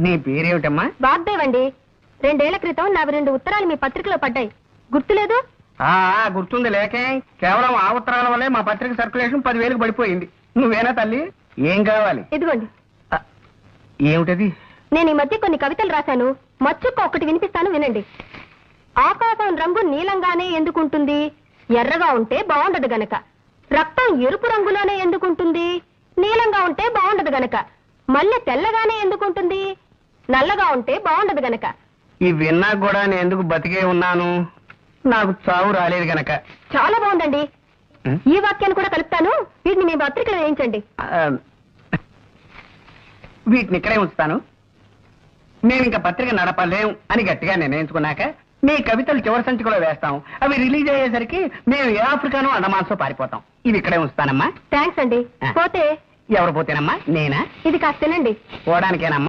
నీ పేరేమిటమ్మా? వాగ్దేవ్ అండి. 2 ఏళ్ల క్రితం నావి 2 ఉత్తరాలు మీ పత్రికలో పడ్డాయి, గుర్తులేదు? గుర్తుంది. లేకే కేవలం ఆ ఉత్తరాల వల్లే మా పత్రిక సర్క్యులేషన్ 10,000కి పడిపోయింది. నువ్వేనా తల్లి? ఏం కావాలి? ఇదిగోండి. ఏమిటది? నేను ఈ మధ్య కొన్ని కవితలు రాశాను, మచ్చుక్క ఒకటి వినిపిస్తాను, వినండి. ఆకాశం రంగు నీలంగానే ఎందుకుంటుంది? ఎర్రగా ఉంటే బాగుండదు గనక. రక్తం ఎరుపు రంగులోనే ఎందుకుంటుంది? నీలంగా ఉంటే బాగుండదు గనక. మల్లె తెల్లగానే ఎందుకుంటుంది? నల్లగా ఉంటే బాగుండదు గనక. ఈ విన్నా కూడా నేను ఎందుకు బతికే ఉన్నాను? నాకు చావు రాలేదు గనక. చాలా బాగుందండి. ఈ వాక్యాన్ని కూడా కలుపుతాను, వీటిని మీ పత్రికలో వేయించండి. వీటిని ఇక్కడే ఉంచుతాను. మేము ఇంకా పత్రిక నడపలేం అని గట్టిగా నిర్ణయించుకున్నాక మీ కవితలు చివరి సంచికలో వేస్తాం. అవి రిలీజ్ అయ్యేసరికి మేము ఏ ఆఫ్రికానో అండమాన్సో పారిపోతాం. ఇవి ఇక్కడే ఉంచుతానమ్మా. థ్యాంక్స్ అండి. పోతే ఎవరు పోతేనమ్మా? నేనా? ఇది కాస్త తినండి. పోవడానికేనమ్మా?